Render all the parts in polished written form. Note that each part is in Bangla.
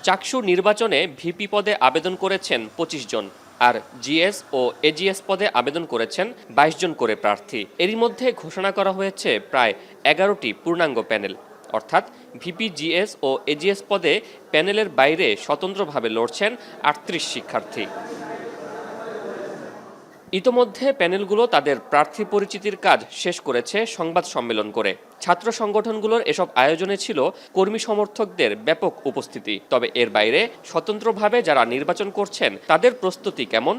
চাকসু নির্বাচনে ভিপি পদে আবেদন করেছেন ২৫ জন, আর জিএস ও এজিএস পদে আবেদন করেছেন ২২ জন করে প্রার্থী। এরই মধ্যে ঘোষণা করা হয়েছে প্রায় ১১টি পূর্ণাঙ্গ প্যানেল, অর্থাৎ ভিপি, জিএস ও এজিএস পদে প্যানেলের বাইরে স্বতন্ত্রভাবে লড়ছেন ৩৮ শিক্ষার্থী। ইতোমধ্যে প্যানেলগুলো তাদের প্রার্থী পরিচিতির কাজ শেষ করেছে সংবাদ সম্মেলন করে। ছাত্র সংগঠনগুলোর এসব আয়োজনে ছিল কর্মী সমর্থকদের ব্যাপক উপস্থিতি। তবে এর বাইরে স্বতন্ত্রভাবে যারা নির্বাচন করছেন তাদের প্রস্তুতি কেমন?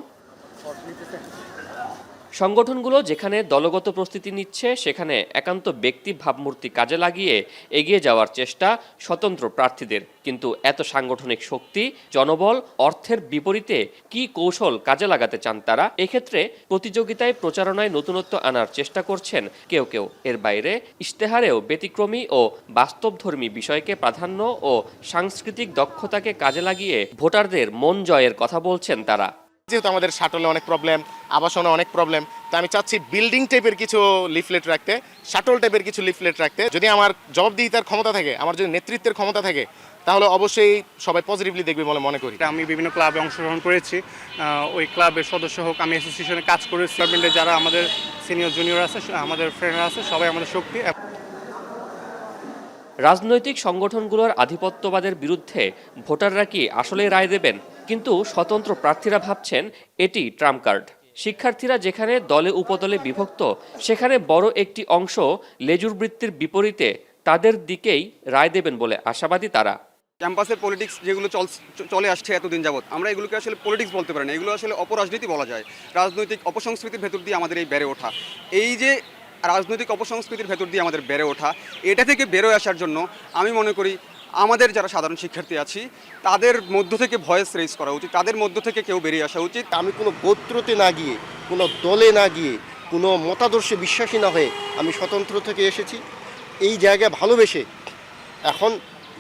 সংগঠনগুলো যেখানে দলগত প্রস্তুতি নিচ্ছে, সেখানে একান্ত ব্যক্তি ভাবমূর্তি কাজে লাগিয়ে এগিয়ে যাওয়ার চেষ্টা স্বতন্ত্র প্রার্থীদের। কিন্তু এত সাংগঠনিক শক্তি, জনবল, অর্থের বিপরীতে কি কৌশল কাজে লাগাতে চান তারা? এক্ষেত্রে প্রতিযোগিতায়, প্রচারণায় নতুনত্ব আনার চেষ্টা করছেন কেউ কেউ। এর বাইরে ইশতেহারেও ব্যতিক্রমী ও বাস্তবধর্মী বিষয়কে প্রাধান্য ও সাংস্কৃতিক দক্ষতাকে কাজে লাগিয়ে ভোটারদের মন জয়ের কথা বলছেন তারা। যেহেতু আমাদের শাটলে অনেক প্রবলেম, আবাসনে অনেক প্রবলেম, তো আমি চাচ্ছি বিল্ডিং টাইপের কিছু লিফলেট রাখতে, শাটল টাইপের কিছু লিফলেট রাখতে। যদি আমার জবাবদিহিতার ক্ষমতা থাকে, আমার যদি নেতৃত্বের ক্ষমতা থাকে, তাহলে অবশ্যই সবাই পজিটিভলি দেখবে বলে মনে করি। আমি বিভিন্ন ক্লাবে অংশগ্রহণ করেছি, ওই ক্লাবের সদস্য হোক, আমি অ্যাসোসিয়েশনে কাজ করেছি। ডিপার্টমেন্টে যারা আমাদের সিনিয়র জুনিয়র আছে, আমাদের ফ্রেন্ডরা আছে, সবাই আমাদের শক্তি। রাজনৈতিক সংগঠনগুলোর আধিপত্যবাদের বিরুদ্ধে ভোটাররা কি আসলে রায় দেবেন? কিন্তু স্বতন্ত্র প্রার্থীরা ভাবছেন এটি ট্রাম্প কার্ড। শিক্ষার্থীরা যেখানে দলে উপদলে বিভক্ত, সেখানে বড় একটি অংশ লেজুর বৃত্তির বিপরীতে তাদের দিকেই রায় দেবেন বলে আশাবাদী তারা। ক্যাম্পাসের পলিটিক্স যেগুলো চলে আসছে এতদিন যাবৎ, আমরা এগুলোকে আসলে পলিটিক্স বলতে পারি না, এগুলো আসলে অপরাজনীতি বলা যায়। রাজনৈতিক অপসংস্কৃতির ভেতর দিয়ে আমাদের এই বেড়ে ওঠা, এই যে রাজনৈতিক অপসংস্কৃতির ভেতর দিয়ে আমাদের বেড়ে ওঠা, এটা থেকে বেরোয় আসার জন্য আমি মনে করি আমাদের যারা সাধারণ শিক্ষার্থী আছি তাদের মধ্য থেকে ভয়েস রেজ করা উচিত, তাদের মধ্য থেকে কেউ বেরিয়ে আসা উচিত। আমি কোনো গোত্রতে না গিয়ে, কোনো দলে না গিয়ে, কোনো মতাদর্শে বিশ্বাসী না হয়ে আমি স্বতন্ত্র থেকে এসেছি। এই জায়গায় ভালোবেসে এখন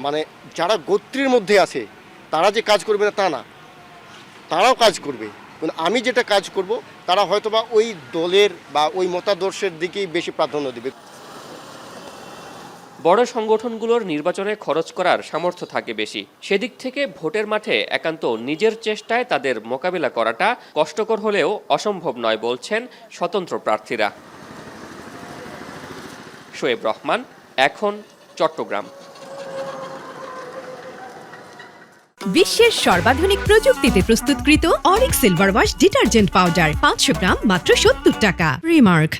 মানে যারা গোত্রের মধ্যে আছে তারা যে কাজ করবে না তা না, তারাও কাজ করবে। আমি যেটা কাজ করব তারা হয়তোবা ওই দলের বা ওই মতাদর্শের দিকেই বেশি প্রাধান্য দেবে। বড় সংগঠনগুলোর নির্বাচনে খরচ করার সামর্থ্য থাকে বেশি। সেদিক থেকে ভোটের মাঠে একান্ত নিজের চেষ্টায় তাদের মোকাবিলা করাটা কষ্টকর হলেও অসম্ভব নয় বলছেন স্বতন্ত্র প্রার্থীরা। শোয়েব রহমান, এখন, চট্টগ্রাম। বিশ্বের সর্বাধুনিক প্রযুক্তিতে প্রস্তুতকৃত Arik silver wash detergent powder 500 গ্রাম মাত্র 70 টাকা। রিমার্ক।